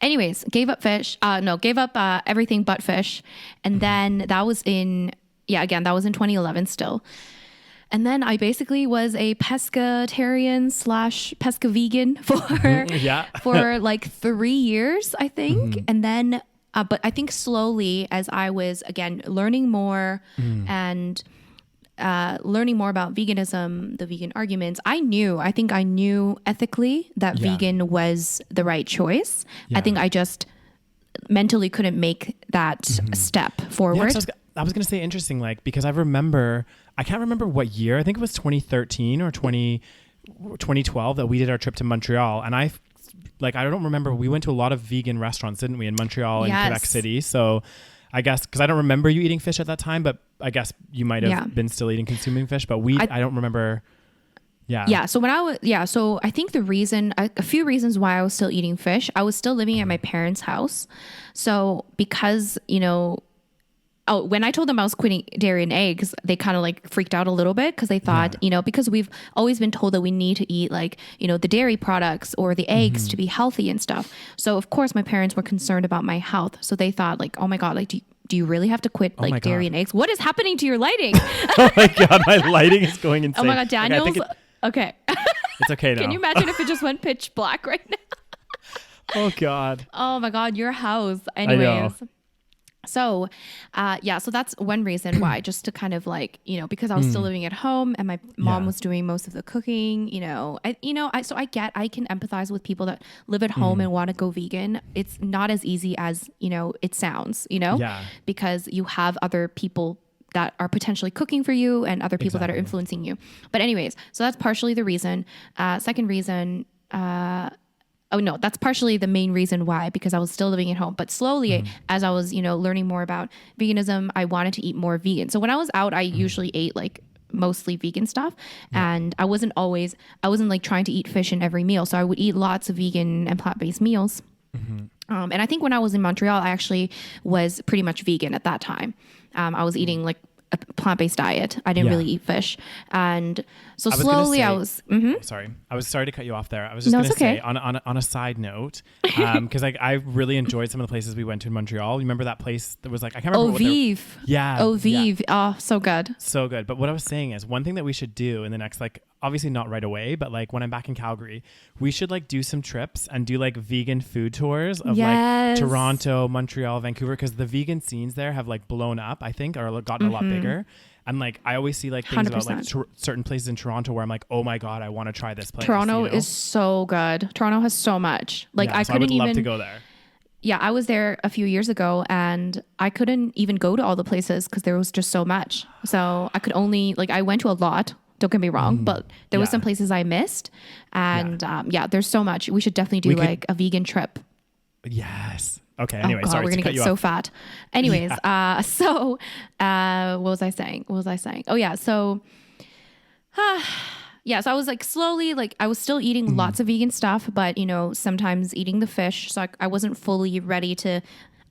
Anyways, gave up fish. No, gave up everything but fish. And then that was in 2011 still. And then I basically was a pescatarian / pesca vegan for like 3 years, I think. And then, but I think slowly as I was, again, learning more and learning more about veganism, the vegan arguments, I think I knew ethically that vegan was the right choice. I think I just mentally couldn't make that step forward. I was going to say interesting, like, because I can't remember what year, I think it was 2013 or 2012 that we did our trip to Montreal. And I don't remember, we went to a lot of vegan restaurants, didn't we, in Montreal and Quebec City. So I guess, because I don't remember you eating fish at that time, but I guess you might have been still consuming fish, but I don't remember. Yeah. So so I think a few reasons why I was still eating fish, I was still living at my parents' house. So because, when I told them I was quitting dairy and eggs, they kind of like freaked out a little bit because they thought, because we've always been told that we need to eat like, the dairy products or the eggs to be healthy and stuff. So of course my parents were concerned about my health. So they thought like, oh my God, like, do you really have to quit like dairy and eggs? What is happening to your lighting? Oh my God, my lighting is going insane. Oh my God, Daniel's. Okay. It's okay now. Can you imagine if it just went pitch black right now? Oh God. Oh my God, your house. Anyways. So, so that's one reason why, just to kind of like, because I was still living at home and my mom was doing most of the cooking, I can empathize with people that live at home and want to go vegan. It's not as easy as, it sounds, because you have other people that are potentially cooking for you and other people that are influencing you. But anyways, so that's partially the reason. Second reason, that's partially the main reason why, because I was still living at home. But slowly, as I was, learning more about veganism, I wanted to eat more vegan. So when I was out, I usually ate like mostly vegan stuff. And I wasn't like trying to eat fish in every meal. So I would eat lots of vegan and plant-based meals. And I think when I was in Montreal, I actually was pretty much vegan at that time. I was eating like a plant-based diet. I didn't really eat fish. And so slowly Sorry. I was sorry to cut you off there. I was just going to say on a side note, because I really enjoyed some of the places we went to in Montreal. You remember that place that was like, I can't remember. Vive. Vive. Oh, so good. So good. But what I was saying is one thing that we should do in the next, like, obviously not right away, but like when I'm back in Calgary, we should like do some trips and do like vegan food tours of like Toronto, Montreal, Vancouver, because the vegan scenes there have like blown up, I think, or gotten a lot bigger. And like I always see like things 100%. About like certain places in Toronto where I'm like, oh my God, I want to try this place. Toronto is so good. Toronto has so much. Like I would love to go there. Yeah, I was there a few years ago and I couldn't even go to all the places because there was just so much. So I could only I went to a lot. Don't get me wrong, but there was some places I missed. And there's so much. We should definitely do a vegan trip. Yes. Okay. Anyway, sorry. We're going to get so fat. Anyways, so what was I saying? Oh yeah. So, so I was like slowly, like I was still eating lots of vegan stuff, but sometimes eating the fish. So I wasn't fully ready to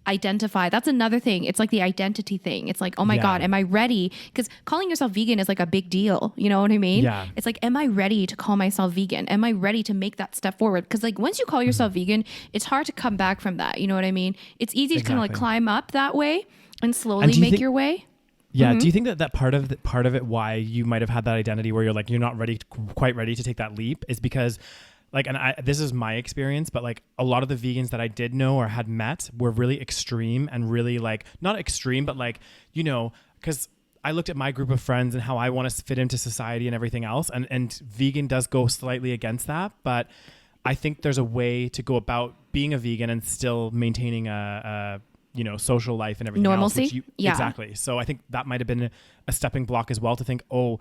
identify. That's another thing. It's like the identity thing. It's like, oh my God, am I ready? Because calling yourself vegan is like a big deal. You know what I mean? Yeah. It's like, am I ready to call myself vegan? Am I ready to make that step forward? Because like once you call yourself vegan, it's hard to come back from that. You know what I mean? It's easy to kind of like climb up that way and slowly make your way. Yeah. Do you think that part of it, why you might have had that identity where you're like, you're not quite ready to take that leap is because like, and this is my experience, but like a lot of the vegans that I did know or had met were really extreme and really like, not extreme, but like, because I looked at my group of friends and how I want to fit into society and everything else. And vegan does go slightly against that, but I think there's a way to go about being a vegan and still maintaining a social life and everything normalcy else. Exactly. So I think that might have been a stepping block as well to think, oh,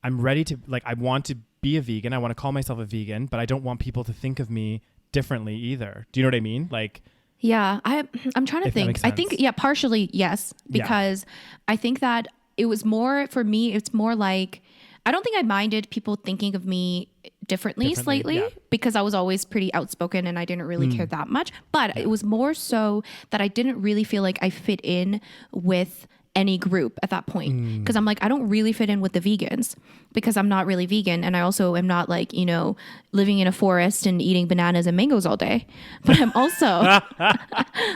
I'm ready to, like, I want to be a vegan. I want to call myself a vegan, but I don't want people to think of me differently either. Do you know what I mean? Like, yeah, I'm trying to think. I think, partially yes, because I think that it was more for me. It's more like, I don't think I minded people thinking of me differently slightly because I was always pretty outspoken and I didn't really care that much. But it was more so that I didn't really feel like I fit in with any group at that point. Because I'm like, I don't really fit in with the vegans because I'm not really vegan. And I also am not like, you know, living in a forest and eating bananas and mangoes all day. But I'm also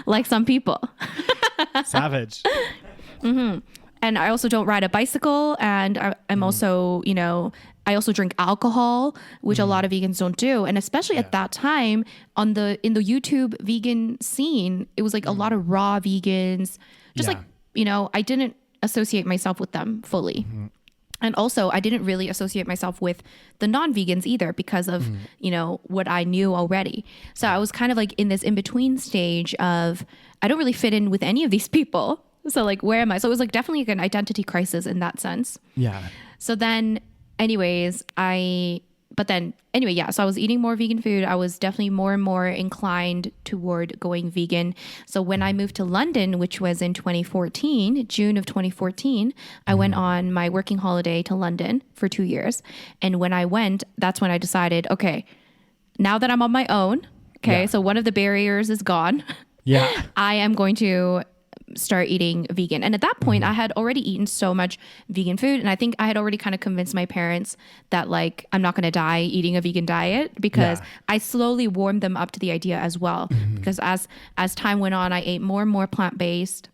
like some people. Savage. And I also don't ride a bicycle. And I'm also, you know, I also drink alcohol, which a lot of vegans don't do. And especially at that time in the YouTube vegan scene, it was like a lot of raw vegans, just like, you know, I didn't associate myself with them fully. And also I didn't really associate myself with the non-vegans either because of, you know, what I knew already. So I was kind of like in this in-between stage of, I don't really fit in with any of these people. So like, where am I? So it was like definitely like an identity crisis in that sense. Yeah. So then anyways, so I was eating more vegan food. I was definitely more and more inclined toward going vegan. So when I moved to London, which was in 2014, June of 2014, I went on my working holiday to London for 2 years. And when I went, that's when I decided, okay, now that I'm on my own, so one of the barriers is gone. Yeah. I am going to start eating vegan. And at that point, I had already eaten so much vegan food. And I think I had already kind of convinced my parents that like, I'm not going to die eating a vegan diet because I slowly warmed them up to the idea as well. Because as time went on, I ate more and more plant-based.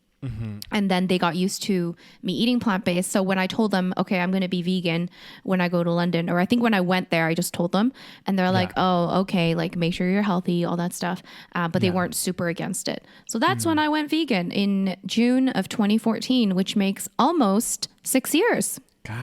And then they got used to me eating plant-based. So when I told them, okay, I'm going to be vegan when I go to London, or I think when I went there, I just told them and they're like, oh, okay, like make sure you're healthy, all that stuff. But they weren't super against it. So that's when I went vegan in June of 2014, which makes almost 6 years.